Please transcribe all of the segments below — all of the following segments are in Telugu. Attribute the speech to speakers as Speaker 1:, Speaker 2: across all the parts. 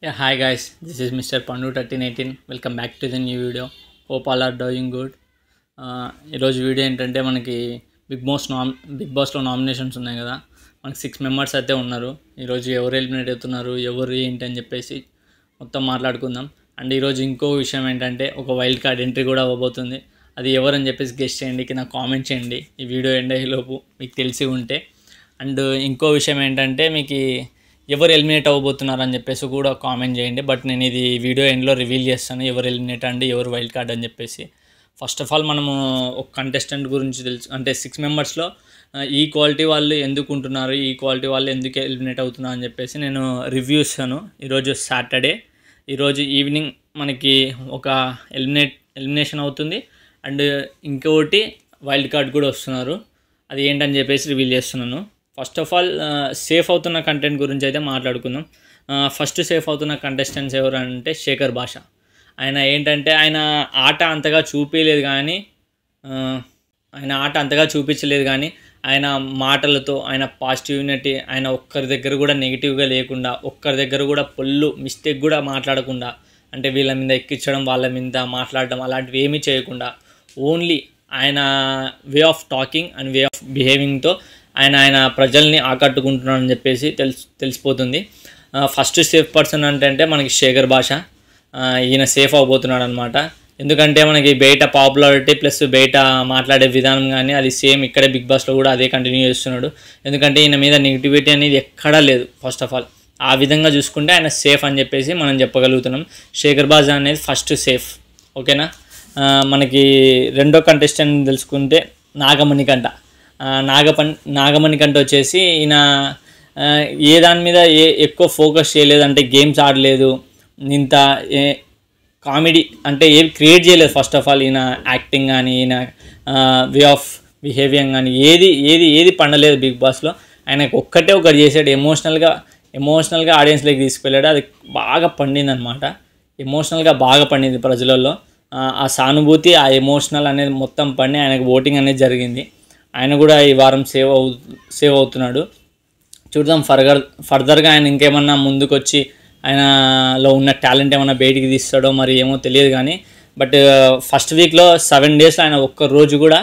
Speaker 1: Yeah, hi guys, this is Mr. Pandu 1318. Welcome back to the new video. Hope all are doing good. ఈరోజు వీడియో ఏంటంటే మనకి బిగ్ బాస్లో నామినేషన్స్ ఉన్నాయి కదా. మనకి 6 మెంబర్స్ అయితే ఉన్నారు. ఈరోజు ఎవరు ఎలిమినేట్ అవుతున్నారు, ఎవరు ఏంటి అని చెప్పేసి మొత్తం మాట్లాడుకుందాం. అండ్ ఈరోజు ఇంకో విషయం ఏంటంటే ఒక వైల్డ్ కార్డ్ ఎంట్రీ కూడా అవ్వబోతుంది. అది ఎవరని చెప్పేసి గెస్ట్ చేయండి, నాకు కామెంట్ చేయండి ఈ వీడియో ఎండ్ అయ్యేలోపు మీకు తెలిసి ఉంటే. అండ్ ఇంకో విషయం ఏంటంటే మీకు ఎవరు ఎలిమినేట్ అవ్వబోతున్నారు అని చెప్పేసి కూడా కామెంట్ చేయండి. బట్ నేను ఇది వీడియో ఎండ్లో రివీల్ చేస్తాను ఎవరు ఎలిమినేట్ అండి, ఎవరు వైల్డ్ కార్డ్ అని చెప్పేసి. ఫస్ట్ ఆఫ్ ఆల్ మనము ఒక కంటెస్టెంట్ గురించి తెలుసు అంటే 6 మెంబర్స్లో ఈ క్వాలిటీ వాళ్ళు ఎందుకు ఉంటున్నారు, ఈ క్వాలిటీ వాళ్ళు ఎందుకు ఎలిమినేట్ అవుతున్నారు అని చెప్పేసి నేను రివ్యూ ఇస్తాను. ఈరోజు సాటర్డే, ఈరోజు ఈవినింగ్ మనకి ఒక ఎలిమినేషన్ అవుతుంది. అండ్ ఇంకొకటి వైల్డ్ కార్డ్ కూడా వస్తున్నారు. అది ఏంటని చెప్పేసి రివీల్ చేస్తున్నాను. ఫస్ట్ ఆఫ్ ఆల్ సేఫ్ అవుతున్న కంటెంట్ గురించి అయితే మాట్లాడుకుందాం. ఫస్ట్ సేఫ్ అవుతున్న కంటెస్టెంట్స్ ఎవరు అంటే శేఖర్ భాష. ఆయన ఏంటంటే ఆయన ఆట అంతగా చూపించలేదు కానీ ఆయన మాటలతో, ఆయన పాజిటివిటీ, ఆయన ఒక్కరి దగ్గర కూడా నెగిటివ్గా లేకుండా, ఒక్కరి దగ్గర కూడా పొల్లు మిస్టేక్ కూడా మాట్లాడకుండా, అంటే వీళ్ళ మీద ఎక్కించడం, వాళ్ళ మీద మాట్లాడడం అలాంటివి ఏమీ చేయకుండా ఓన్లీ ఆయన way of talking and way of బిహేవింగ్తో ఆయన ప్రజల్ని ఆకట్టుకుంటున్నాడని చెప్పేసి తెలిసిపోతుంది. ఫస్ట్ సేఫ్ పర్సన్ అంటే మనకి శేఖర్ భాష. ఈయన సేఫ్ అవబోతున్నాడు అనమాట. ఎందుకంటే మనకి బయట పాపులారిటీ ప్లస్ బయట మాట్లాడే విధానం కానీ అది సేమ్ ఇక్కడే బిగ్ బాస్లో కూడా అదే కంటిన్యూ చేస్తున్నాడు. ఎందుకంటే ఈయన మీద నెగిటివిటీ అనేది ఎక్కడా లేదు. ఫస్ట్ ఆఫ్ ఆల్ ఆ విధంగా చూసుకుంటే ఆయన సేఫ్ అని చెప్పేసి మనం చెప్పగలుగుతున్నాం. శేఖర్ భాష అనేది ఫస్ట్ సేఫ్, ఓకేనా. మనకి రెండో కంటెస్టెంట్ తెలుసుకుంటే నాగమణికంట వచ్చేసి ఈయన ఏ దాని మీద ఎక్కువ ఫోకస్ చేయలేదంటే గేమ్స్ ఆడలేదు, ఇంత కామెడీ అంటే ఏం క్రియేట్ చేయలేదు. ఫస్ట్ ఆఫ్ ఆల్ ఈయన యాక్టింగ్ కానీ ఈయన వే ఆఫ్ బిహేవియర్ కానీ ఏది పండలేదు బిగ్ బాస్లో. ఆయనకు ఒకటి చేసాడు, ఎమోషనల్గా ఆడియన్స్లోకి తీసుకెళ్ళాడు. అది బాగా పండింది అనమాట. ఎమోషనల్గా బాగా పండింది ప్రజలలో. ఆ సానుభూతి, ఆ ఎమోషనల్ అనేది మొత్తం పండి ఆయనకు ఓటింగ్ అనేది జరిగింది. ఆయన కూడా ఈ వారం సేవ్ అవుతున్నాడు. చూద్దాం ఫర్దర్గా ఆయన ఇంకేమన్నా ముందుకు వచ్చి ఆయనలో ఉన్న టాలెంట్ ఏమన్నా బయటికి తీస్తాడో మరి ఏమో తెలియదు కానీ. బట్ ఫస్ట్ వీక్లో 7 డేస్లో ఆయన ఒక్కరోజు కూడా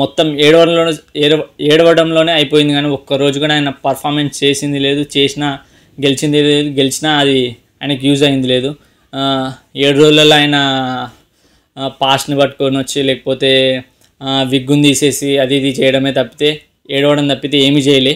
Speaker 1: మొత్తం ఏడవడంలోనే అయిపోయింది. కానీ ఒక్కరోజు కూడా ఆయన పర్ఫార్మెన్స్ చేసింది లేదు, గెలిచినా అది ఆయనకు యూజ్ అయింది లేదు. 7 రోజులలో ఆయన పాస్ట్ని పట్టుకొని వచ్చి లేకపోతే విగ్గుని తీసేసి అది ఇది చేయడమే తప్పితే ఏడవడం తప్పితే ఏమీ చేయలే.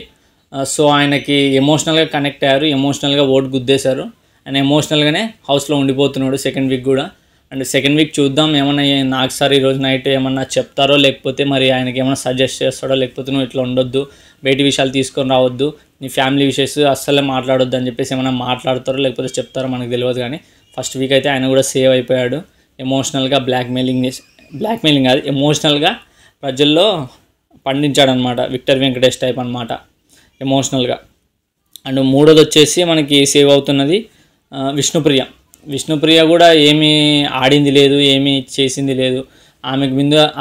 Speaker 1: సో ఆయనకి ఎమోషనల్గా కనెక్ట్ అయ్యారు, ఎమోషనల్గా ఓటు గుద్దేశారు. ఆయన ఎమోషనల్గానే హౌస్లో ఉండిపోతున్నాడు సెకండ్ వీక్ కూడా. అండ్ సెకండ్ వీక్ చూద్దాం ఏమన్నా నాకు సార్ ఈరోజు నైట్ ఏమన్నా చెప్తారో, లేకపోతే మరి ఆయనకి ఏమన్నా సజెస్ట్ చేస్తాడో, లేకపోతే నువ్వు ఇట్లా ఉండొద్దు, బయటి విషయాలు తీసుకొని రావద్దు, నీ ఫ్యామిలీ విషయస్ అస్సలే మాట్లాడొద్దు అని చెప్పేసి ఏమన్నా మాట్లాడతారో లేకపోతే చెప్తారో మనకు తెలియదు. కానీ ఫస్ట్ వీక్ అయితే ఆయన కూడా సేవ్ అయిపోయాడు. ఎమోషనల్గా బ్లాక్మెయిలింగ్ కాదు, ఎమోషనల్గా ప్రజల్లో పండించాడనమాట. విక్టర్ వెంకటేష్ టైప్ అనమాట ఎమోషనల్గా. అండ్ మూడోది వచ్చేసి మనకి సేవ్ అవుతున్నది విష్ణుప్రియ కూడా ఏమీ ఆడింది లేదు, ఏమీ చేసింది లేదు.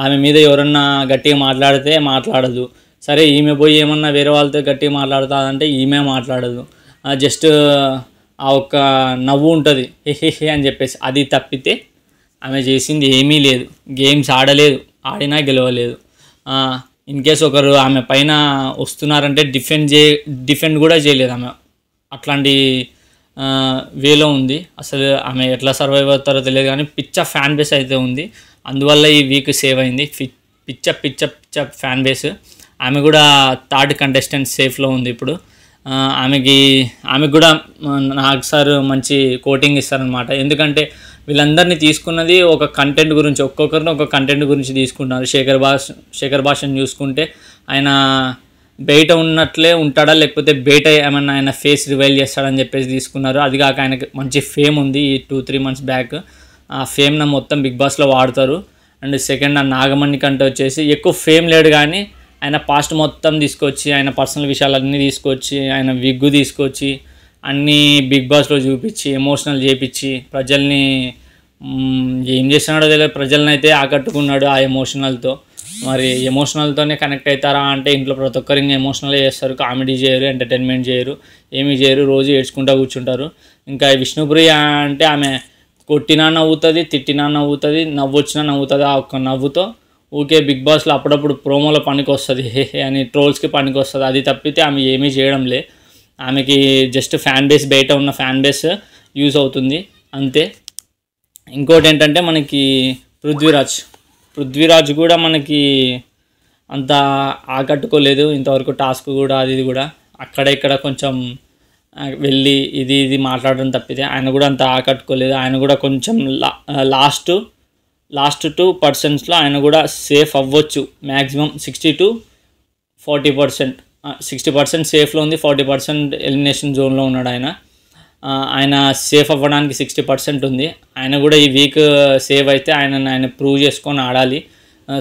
Speaker 1: ఆమె మీద ఎవరన్నా గట్టిగా మాట్లాడితే మాట్లాడదు. సరే ఈమె పోయి ఏమన్నా వేరే వాళ్ళతో గట్టిగా మాట్లాడుతుందంటే ఈమె మాట్లాడదు. జస్ట్ ఆ ఒక్క నవ్వు ఉంటుంది హే అని చెప్పేసి, అది తప్పితే ఆమె చేసింది ఏమీ లేదు. గేమ్స్ ఆడలేదు, ఆడినా గెలవలేదు. ఇన్ కేస్ ఒకరు ఆమె పైన వస్తున్నారంటే డిఫెండ్ కూడా చేయలేదు ఆమె. అట్లాంటి వేలో ఉంది. అసలు ఆమె ఎట్లా సర్వైవ్ అవుతారో తెలియదు కానీ పిచ్చ ఫ్యాన్ బేస్ అయితే ఉంది. అందువల్ల ఈ వీక్ సేవ్ అయింది. పిచ్చ ఫ్యాన్ బేస్. ఆమె కూడా థర్డ్ కంటెస్టెంట్ సేఫ్లో ఉంది ఇప్పుడు. ఆమెకి కూడా నాకు సార్ మంచి కోటింగ్ ఇస్తారనమాట. ఎందుకంటే వీళ్ళందరినీ తీసుకున్నది ఒక కంటెంట్ గురించి, ఒక్కొక్కరిని ఒక కంటెంట్ గురించి తీసుకుంటున్నారు. శేఖర్ భాషను చూసుకుంటే ఆయన బయట ఉన్నట్లే ఉంటాడా, లేకపోతే బయట ఏమన్నా ఆయన ఫేస్ రివైల్ చేస్తాడని చెప్పేసి తీసుకున్నారు. అది కాక ఆయనకి మంచి ఫేమ్ ఉంది ఈ 2-3 months బ్యాక్. ఆ ఫేమ్న మొత్తం బిగ్ బాస్లో వాడతారు. అండ్ సెకండ్ నాగమణికంట వచ్చేసి ఎక్కువ ఫేమ్ లేడు కానీ ఆయన పాస్ట్ మొత్తం తీసుకొచ్చి, ఆయన పర్సనల్ విషయాలన్నీ తీసుకొచ్చి, ఆయన విగ్గు తీసుకొచ్చి అన్నీ బిగ్ బాస్లో చూపించి ఎమోషనల్ చేయించి ప్రజల్ని ఏం చేస్తున్నాడో తెలియదు, ప్రజల్ని అయితే ఆకట్టుకున్నాడు ఆ ఎమోషనల్తో. మరి ఎమోషనల్తోనే కనెక్ట్ అవుతారా అంటే ఇంట్లో ప్రతి ఒక్కరు ఇంకా ఎమోషనల్గా చేస్తారు, కామెడీ చేయరు, ఎంటర్టైన్మెంట్ చేయరు, ఏమీ చేయరు, రోజు ఏడ్చుకుంటూ కూర్చుంటారు. ఇంకా విష్ణుప్రియ అంటే ఆమె కొట్టినా నవ్వుతుంది, తిట్టినా నవ్వుతుంది, నవ్వొచ్చినా నవ్వుతుంది. ఆ ఒక్క నవ్వుతో ఊకే బిగ్ బాస్లో అప్పుడప్పుడు ప్రోమోలో పనికి వస్తుంది, హే హే అని ట్రోల్స్కి పనికి వస్తుంది. అది తప్పితే ఆమె ఏమీ చేయడం లే. ఆమెకి జస్ట్ ఫ్యాన్ బేస్, బయట ఉన్న ఫ్యాన్ బేస్ యూజ్ అవుతుంది అంతే. ఇంకోటి ఏంటంటే మనకి పృథ్వీరాజ్ కూడా మనకి అంత ఆకట్టుకోలేదు ఇంతవరకు. టాస్క్ కూడా అది ఇది కూడా అక్కడ ఇక్కడ కొంచెం వెళ్ళి ఇది మాట్లాడడం తప్పితే ఆయన కూడా అంత ఆకట్టుకోలేదు. ఆయన కూడా కొంచెం లాస్ట్ 2% ఆయన కూడా సేఫ్ అవ్వచ్చు. మ్యాక్సిమం 60 to 40%, 60% సేఫ్లో ఉంది, 40% ఎలిమినేషన్ జోన్లో ఉన్నాడు ఆయన సేఫ్ అవ్వడానికి 60% ఉంది. ఆయన కూడా ఈ వీక్ సేవ్ అయితే ఆయన ప్రూవ్ చేసుకొని ఆడాలి.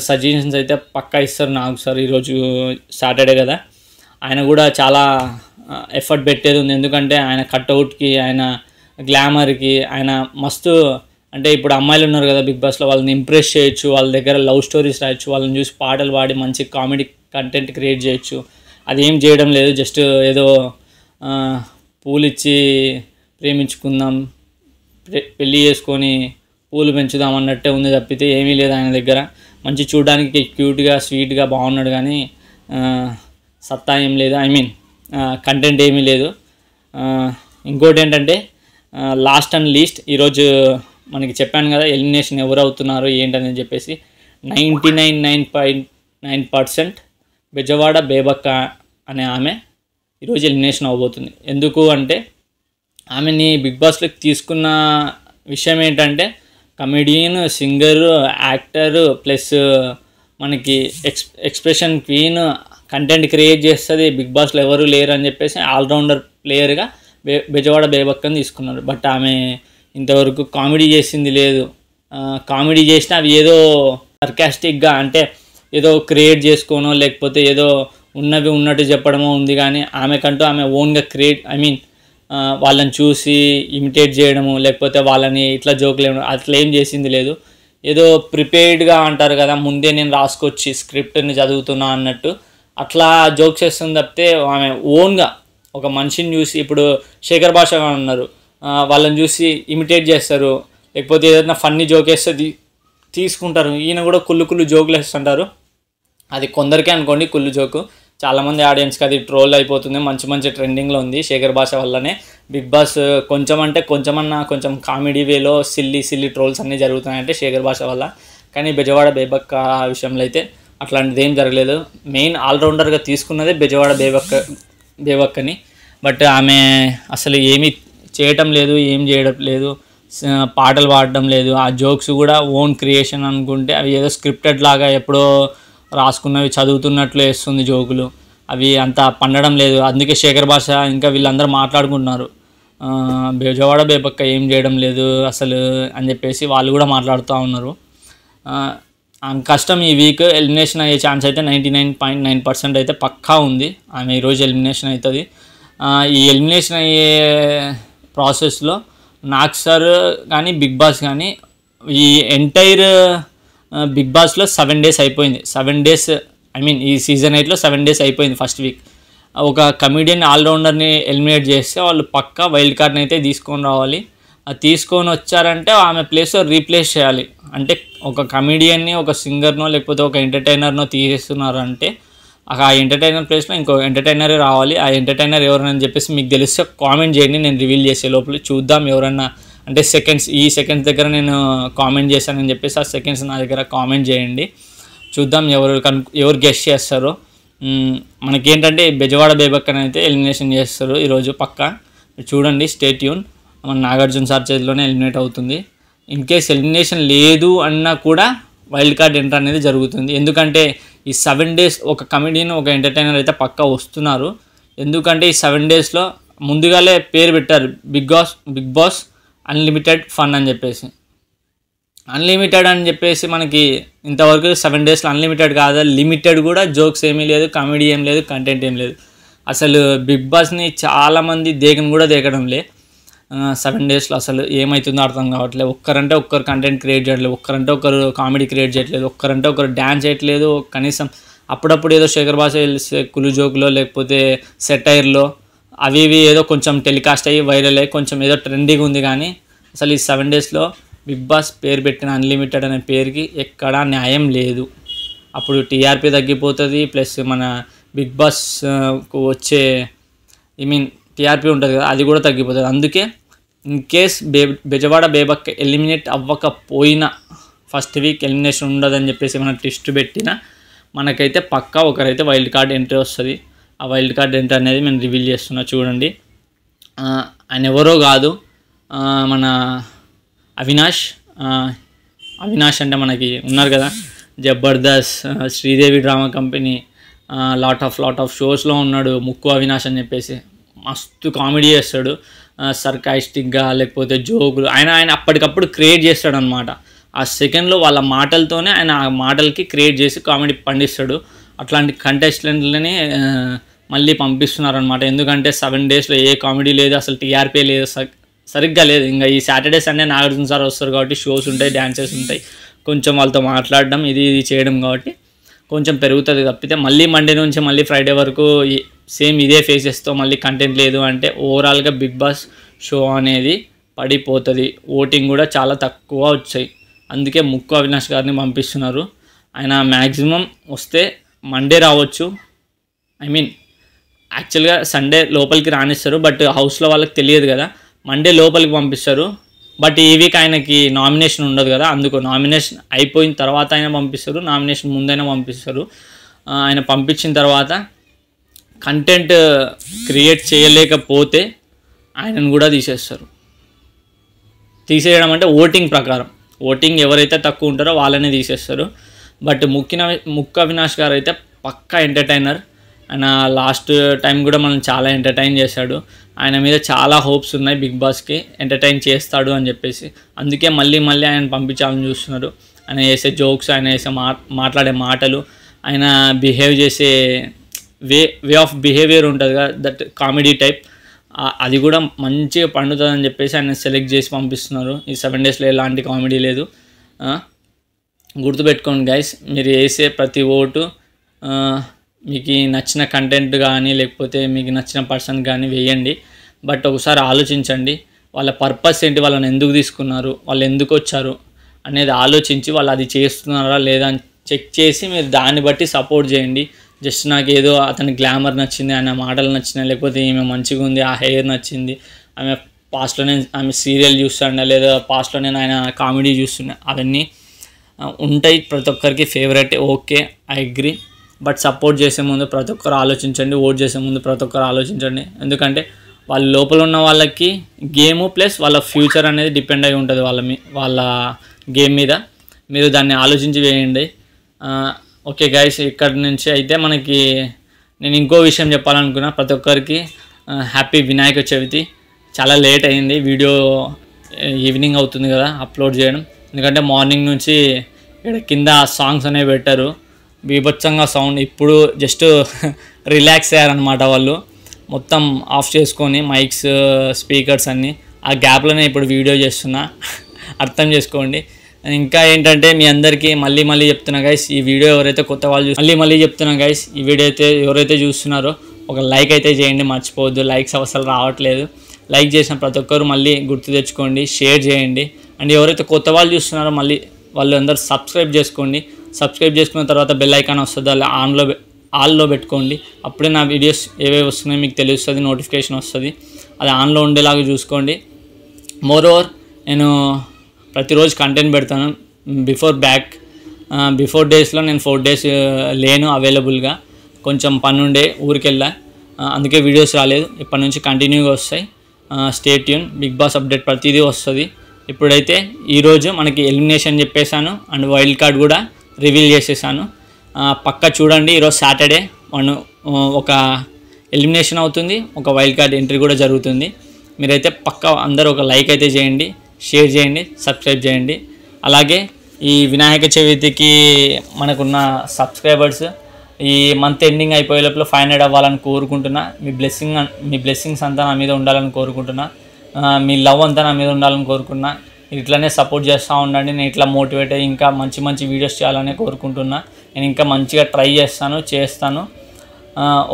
Speaker 1: సజెషన్స్ అయితే పక్కా ఇస్తారు నాకు సార్. ఈరోజు సాటర్డే కదా, ఆయన కూడా చాలా ఎఫర్ట్ పెట్టేది ఉంది. ఎందుకంటే ఆయన కట్అవుట్కి, ఆయన గ్లామర్కి ఆయన మస్తు, అంటే ఇప్పుడు అమ్మాయిలు ఉన్నారు కదా బిగ్ బాస్లో, వాళ్ళని ఇంప్రెస్ చేయొచ్చు, వాళ్ళ దగ్గర లవ్ స్టోరీస్ రాయొచ్చు, వాళ్ళని చూసి పాటలు పాడి మంచి కామెడీ కంటెంట్ క్రియేట్ చేయొచ్చు. అది ఏం చేయడం లేదు. జస్ట్ ఏదో పూలు ఇచ్చి ప్రేమించుకుందాం, పెళ్ళి చేసుకొని పూలు పెంచుదాం అన్నట్టే ఉంది తప్పితే ఏమీ లేదు ఆయన దగ్గర. మంచి చూడడానికి క్యూట్గా స్వీట్గా బాగున్నాడు కానీ సత్తా ఏం లేదు, కంటెంట్ ఏమీ లేదు. ఇంకోటి ఏంటంటే లాస్ట్ అండ్ లీస్ట్ ఈరోజు మనకి చెప్పాను కదా ఎలిమినేషన్ ఎవరు అవుతున్నారు ఏంటని చెప్పేసి, 99.9% బెజవాడ బేబక్క అనే ఆమె ఈరోజు ఎలిమినేషన్ అవ్వబోతుంది. ఎందుకు అంటే ఆమెని బిగ్ బాస్లోకి తీసుకున్న విషయం ఏంటంటే కమెడియన్, సింగరు, యాక్టరు ప్లస్ మనకి ఎక్స్ప్రెషన్ క్వీన్, కంటెంట్ క్రియేట్ చేస్తుంది, బిగ్ బాస్లో ఎవరు లేరు అని చెప్పేసి ఆల్రౌండర్ ప్లేయర్గా బెజవాడ బేబక్కని తీసుకున్నారు. బట్ ఆమె ఇంతవరకు కామెడీ చేసింది లేదు. కామెడీ చేసినా అవి ఏదో సర్కాస్టిక్గా, అంటే ఏదో క్రియేట్ చేసుకోనో లేకపోతే ఏదో ఉన్నవి ఉన్నట్టు చెప్పడమో ఉంది. కానీ ఆమెకంటూ ఆమె ఓన్గా వాళ్ళని చూసి ఇమిటేట్ చేయడము లేకపోతే వాళ్ళని ఇట్లా జోకులు అట్లా ఏం చేసింది లేదు. ఏదో ప్రిపేర్డ్గా అంటారు కదా, ముందే నేను రాసుకొచ్చి స్క్రిప్ట్ని చదువుతున్నా అన్నట్టు అట్లా జోక్స్ చేస్తుంది తప్పితే ఆమె ఓన్గా ఒక మనిషిని చూసి, ఇప్పుడు శేఖర్ భాష ఉన్నారు, వాళ్ళని చూసి ఇమిటేట్ చేస్తారు, లేకపోతే ఏదైనా ఫన్నీ జోక్ వేస్తే తీసుకుంటారు. ఈయన కూడా కుళ్ళు జోకులు వేస్తుంటారు. అది కొందరికే అనుకోండి కుళ్ళు జోకు, చాలామంది ఆడియన్స్కి అది ట్రోల్ అయిపోతుంది. మంచి ట్రెండింగ్లో ఉంది శేఖర్ భాష వల్లనే బిగ్ బాస్. కొంచెం కామెడీ వేలో సిల్లీ ట్రోల్స్ అన్నీ జరుగుతున్నాయంటే శేఖర్ భాష వల్ల. కానీ బెజవాడ బేబక్క విషయంలో అయితే అట్లాంటిది ఏం జరగలేదు. మెయిన్ ఆల్రౌండర్గా తీసుకున్నదే బెజవాడ బేబక్కని. బట్ ఆమె అసలు ఏమీ చేయటం లేదు, ఏం చేయడం లేదు, పాటలు పాడడం లేదు. ఆ జోక్స్ కూడా ఓన్ క్రియేషన్ అనుకుంటే అవి ఏదో స్క్రిప్టెడ్ లాగా ఎప్పుడో రాసుకున్నవి చదువుతున్నట్లు వేస్తుంది జోకులు, అవి అంత పండడం లేదు. అందుకే శేఖర్ భాష ఇంకా వీళ్ళందరూ మాట్లాడుకుంటున్నారు, బెజవాడ బేబక్క ఏం చేయడం లేదు అసలు అని చెప్పేసి వాళ్ళు కూడా మాట్లాడుతూ ఉన్నారు. కష్టం. ఈ వీక్ ఎలిమినేషన్ అయ్యే ఛాన్స్ అయితే 99.9% అయితే పక్కా ఉంది. ఆమె ఈరోజు ఎలిమినేషన్ అవుతుంది. ఈ ఎలిమినేషన్ అయ్యే ప్రాసెస్లో నాగ్ సార్ కానీ బిగ్ బాస్ కానీ ఈ ఎంటైర్ బిగ్ బాస్లో 7 days అయిపోయింది. 7 days ఈ సీజన్ 8లో 7 days అయిపోయింది. ఫస్ట్ వీక్ ఒక కమెడియన్ ఆల్రౌండర్ని ఎలిమినేట్ చేస్తే వాళ్ళు పక్కా వైల్డ్ కార్డ్ని అయితే తీసుకొని రావాలి. అది తీసుకొని వచ్చారంటే ఆమె ప్లేస్లో రీప్లేస్ చేయాలి. అంటే ఒక కమెడియన్ని, ఒక సింగర్నో లేకపోతే ఒక ఎంటర్టైనర్నో తీసేస్తున్నారంటే ఆ ఎంటర్టైనర్ ప్లేస్లో ఇంకో ఎంటర్టైనరే రావాలి. ఆ ఎంటర్టైనర్ ఎవరని చెప్పేసి మీకు తెలిస్తే కామెంట్ చేయండి, నేను రివీల్ చేసే లోపల చూద్దాం ఎవరన్నా. అంటే ఈ సెకండ్స్ దగ్గర నేను కామెంట్ చేశానని చెప్పేసి ఆ సెకండ్స్ నా దగ్గర కామెంట్ చేయండి, చూద్దాం ఎవరు గెస్ట్ చేస్తారో. మనకేంటంటే బెజవాడ బేబక్కని అయితే ఎలిమినేషన్ చేస్తారు ఈరోజు పక్కా. చూడండి, స్టే ట్యూన్. మన నాగార్జున సార్ చేతిలోనే ఎలిమినేట్ అవుతుంది. ఇన్ కేస్ ఎలిమినేషన్ లేదు అన్నా కూడా వైల్డ్ కార్డ్ ఎంటర్ అనేది జరుగుతుంది. ఎందుకంటే ఈ 7 days ఒక కమెడియన్, ఒక ఎంటర్టైనర్ అయితే పక్కా వస్తున్నారు. ఎందుకంటే ఈ 7 daysలో ముందుగానే పేరు పెట్టారు, బిగ్ బాస్ అన్లిమిటెడ్ ఫన్ అని చెప్పేసి. అన్లిమిటెడ్ అని చెప్పేసి మనకి ఇంతవరకు 7 daysలో అన్లిమిటెడ్ కాదు, లిమిటెడ్ కూడా. జోక్స్ ఏమీ లేదు, కామెడీ ఏం లేదు, కంటెంట్ ఏం లేదు. అసలు బిగ్ బాస్ని చాలామంది దేకను కూడా దేకడం లే 7 daysలో. అసలు ఏమవుతుందో అర్థం కావట్లేదు. ఒక్కరంటే ఒక్కరు కంటెంట్ క్రియేట్ చేయట్లేదు, ఒక్కరంటే ఒకరు కామెడీ క్రియేట్ చేయట్లేదు, ఒక్కరంటే ఒకరు డ్యాన్స్ చేయట్లేదు. కనీసం అప్పుడప్పుడు ఏదో శేఖర్ భాష కులు జోకులో లేకపోతే సెటైర్లో అవి ఇవి ఏదో కొంచెం టెలికాస్ట్ అయ్యి వైరల్ అయ్యి కొంచెం ఏదో ట్రెండింగ్ ఉంది, కానీ అసలు ఈ 7 డేస్లో బిగ్ బాస్ పేరు పెట్టిన అన్లిమిటెడ్ అనే పేరుకి ఎక్కడా న్యాయం లేదు. అప్పుడు టీఆర్పీ తగ్గిపోతుంది, ప్లస్ మన బిగ్ బాస్కు వచ్చే టీఆర్పీ ఉంటుంది కదా, అది కూడా తగ్గిపోతుంది. అందుకే ఇన్ కేస్ బెజవాడ బేబక్క ఎలిమినేట్ అవ్వకపోయినా ఫస్ట్ వీక్ ఎలిమినేషన్ ఉండదని చెప్పేసి మనం ట్విస్ట్ పెట్టినా మనకైతే పక్కా ఒకరైతే వైల్డ్ కార్డ్ ఎంట్రీ వస్తుంది. ఆ వైల్డ్ కార్డ్ ఎంట్రీ అనేది నేను రివీల్ చేస్తున్నా చూడండి. ఆయన ఎవరో కాదు, మన అవినాష్ అంటే మనకి ఉన్నారు కదా Jabardasth, Sridevi drama company, lot of షోస్లో ఉన్నాడు. ముక్కు అవినాష్ అని చెప్పేసి మస్తు కామెడీ చేస్తాడు, సర్కాయిస్టిక్గా లేకపోతే జోకులు ఆయన అప్పటికప్పుడు క్రియేట్ చేస్తాడు అనమాట. ఆ సెకండ్లో వాళ్ళ మాటలతోనే ఆయన ఆ మాటలకి క్రియేట్ చేసి కామెడీ పండిస్తాడు. అట్లాంటి కంటెస్టెంట్లని మళ్ళీ పంపిస్తున్నారు అనమాట. ఎందుకంటే 7 డేస్లో ఏ కామెడీ లేదు, అసలు టీఆర్పీ లేదు, సరిగ్గా లేదు. ఇంకా ఈ సాటర్డే సండే నాగార్జున సార్ వస్తారు కాబట్టి షోస్ ఉంటాయి, డ్యాన్సెస్ ఉంటాయి, కొంచెం వాళ్ళతో మాట్లాడడం ఇది చేయడం కాబట్టి కొంచెం పెరుగుతుంది. తప్పితే మళ్ళీ మండే నుంచి మళ్ళీ ఫ్రైడే వరకు సేమ్ ఇదే ఫేసెస్తో మళ్ళీ కంటెంట్ లేదు అంటే ఓవరాల్గా బిగ్ బాస్ షో అనేది పడిపోతుంది. ఓటింగ్ కూడా చాలా తక్కువ వచ్చాయి. అందుకే ముక్కు అవినాష్ గారిని పంపిస్తున్నారు. ఆయన మ్యాక్సిమం వస్తే మండే రావచ్చు, యాక్చువల్గా సండే లోపలికి రానిస్తారు, బట్ హౌస్లో వాళ్ళకి తెలియదు కదా, మండే లోపలికి పంపిస్తారు. బట్ ఈ వీక్ ఆయనకి నామినేషన్ ఉండదు కదా, అందుకు నామినేషన్ అయిపోయిన తర్వాత అయినా పంపిస్తారు, నామినేషన్ ముందైనా పంపిస్తారు. ఆయన పంపించిన తర్వాత కంటెంట్ క్రియేట్ చేయలేకపోతే ఆయనను కూడా తీసేయడం అంటే ఓటింగ్ ప్రకారం, ఓటింగ్ ఎవరైతే తక్కువ ఉంటారో వాళ్ళనే తీసేస్తారు. బట్ ముక్కు అవినాష్ గారు అయితే పక్కా ఎంటర్టైనర్. ఆయన లాస్ట్ టైం కూడా మనం చాలా ఎంటర్టైన్ చేశాడు. ఆయన మీద చాలా హోప్స్ ఉన్నాయి బిగ్ బాస్కి, ఎంటర్టైన్ చేస్తాడు అని చెప్పేసి. అందుకే మళ్ళీ ఆయన పంపించాలని చూస్తున్నారు. ఆయన చేసే జోక్స్, ఆయన చేసే మాట్లాడే మాటలు, ఆయన బిహేవ్ చేసే వే ఆఫ్ బిహేవియర్ ఉంటుంది కదా, దట్ కామెడీ టైప్, అది కూడా మంచిగా పండుతుందని చెప్పేసి ఆయన సెలెక్ట్ చేసి పంపిస్తున్నారు. ఈ 7 డేస్లో ఎలాంటి కామెడీ లేదు. గుర్తుపెట్టుకోండి గైస్, మీరు వేసే ప్రతి ఓటు మీకు నచ్చిన కంటెంట్ కానీ లేకపోతే మీకు నచ్చిన పర్సన్ కానీ వేయండి. బట్ ఒకసారి ఆలోచించండి, వాళ్ళ పర్పస్ ఏంటి, వాళ్ళని ఎందుకు తీసుకున్నారు, వాళ్ళు ఎందుకు వచ్చారు అనేది ఆలోచించి వాళ్ళు అది చేస్తున్నారా లేదా అని చెక్ చేసి మీరు దాన్ని బట్టి సపోర్ట్ చేయండి. జస్ట్ నాకు ఏదో అతని గ్లామర్ నచ్చింది, ఆయన మాటలు నచ్చినాయి, లేకపోతే ఈమె మంచిగా ఉంది, ఆ హెయిర్ నచ్చింది, ఆమె సీరియల్ చూస్తున్నా లేదా పాస్ట్లో నేను ఆయన కామెడీ చూస్తున్నా, అవన్నీ ఉంటాయి. ప్రతి ఒక్కరికి favourite, okay, I agree. But support చేసే ముందు ప్రతి ఒక్కరు ఆలోచించండి, ఓట్ చేసే ముందు ప్రతి ఒక్కరు ఆలోచించండి. ఎందుకంటే వాళ్ళ లోపల ఉన్న వాళ్ళకి గేమ్ ప్లస్ వాళ్ళ ఫ్యూచర్ అనేది డిపెండ్ అయి ఉంటుంది వాళ్ళ గేమ్ మీద. మీరు దాన్ని ఆలోచించి వేయండి. ఓకే గైస్, ఇక్కడ నుంచి అయితే మనకి నేను ఇంకో విషయం చెప్పాలనుకున్నా. ప్రతి ఒక్కరికి హ్యాపీ వినాయక చవితి. చాలా లేట్ అయింది, వీడియో ఈవినింగ్ అవుతుంది కదా అప్లోడ్ చేయడం, ఎందుకంటే మార్నింగ్ నుంచి ఇక్కడ కింద సాంగ్స్ అనేవి పెట్టారు, బీభత్సంగా సౌండ్. ఇప్పుడు జస్ట్ రిలాక్స్ అయ్యారనమాట వాళ్ళు, మొత్తం ఆఫ్ చేసుకొని మైక్స్ స్పీకర్స్ అన్నీ. ఆ గ్యాప్లోనే ఇప్పుడు వీడియో చేస్తున్నా, అర్థం చేసుకోండి. ఇంకా ఏంటంటే మీ అందరికీ మళ్ళీ చెప్తున్నా గైస్, ఈ వీడియో ఎవరైతే కొత్త వాళ్ళు మళ్ళీ చెప్తున్నా గైస్, ఈ వీడియో అయితే ఎవరైతే చూస్తున్నారో ఒక లైక్ అయితే చేయండి, మర్చిపోవద్దు. లైక్స్ అసలు రావట్లేదు. లైక్ చేసిన ప్రతి ఒక్కరు మళ్ళీ గుర్తు తెచ్చుకోండి, షేర్ చేయండి. అండ్ ఎవరైతే కొత్త వాళ్ళు చూస్తున్నారో మళ్ళీ వాళ్ళు అందరూ సబ్స్క్రైబ్ చేసుకోండి. సబ్స్క్రైబ్ చేసుకున్న తర్వాత బెల్ ఐకాన్ వస్తుంది, అలా ఆల్లో పెట్టుకోండి. అప్పుడే నా వీడియోస్ ఏవేవి వస్తున్నాయో మీకు తెలుస్తుంది, నోటిఫికేషన్ వస్తుంది. అది ఆన్లో ఉండేలాగా చూసుకోండి. మోరోవర్ నేను ప్రతిరోజు కంటెంట్ పెడతాను. బిఫోర్ డేస్లో నేను 4 days లేను అవైలబుల్గా, కొంచెం పని ఉండే ఊరికెళ్ళా, అందుకే వీడియోస్ రాలేదు. ఇప్పటి నుంచి కంటిన్యూగా వస్తాయి. Stay tune. Bigg Boss update ప్రతిదీ వస్తుంది. ఇప్పుడైతే ఈరోజు మనకి ఎలిమినేషన్ చెప్పేశాను అండ్ వైల్డ్ కార్డ్ కూడా రివీల్ చేసేసాను. పక్కా చూడండి, ఈరోజు సాటర్డే ఒక ఎలిమినేషన్ అవుతుంది, ఒక వైల్డ్ కార్డ్ ఎంట్రీ కూడా జరుగుతుంది. మీరైతే పక్కా అందరూ ఒక లైక్ అయితే చేయండి, షేర్ చేయండి, సబ్స్క్రైబ్ చేయండి. అలాగే ఈ వినాయక చవితికి మనకున్న సబ్స్క్రైబర్స్ ఈ మంత్ ఎండింగ్ అయిపోయే లోపల 500 అవ్వాలని కోరుకుంటున్నా. మీ బ్లెస్సింగ్స్ అంతా నా మీద ఉండాలని కోరుకుంటున్నా. మీ లవ్ అంతా నా మీద ఉండాలని కోరుకున్నా. ఇట్లానే సపోర్ట్ చేస్తూ ఉండండి. నేను ఇట్లా మోటివేట్ అయ్యి ఇంకా మంచి వీడియోస్ చేయాలని కోరుకుంటున్నా. నేను ఇంకా మంచిగా ట్రై చేస్తాను.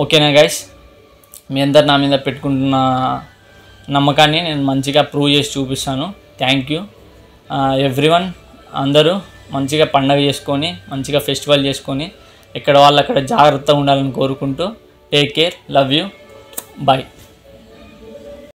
Speaker 1: ఓకేనా గైస్, మీ అందరు నా మీద పెట్టుకుంటున్న నమ్మకాన్ని నేను మంచిగా ప్రూవ్ చేసి చూపిస్తాను. Thank you everyone. అందరూ మంచిగా పండగ చేసుకొని మంచిగా ఫెస్టివల్ చేసుకొని ఎక్కడ వాళ్ళు అక్కడ జాగ్రత్తగా ఉండాలని కోరుకుంటూ take care, love you, bye.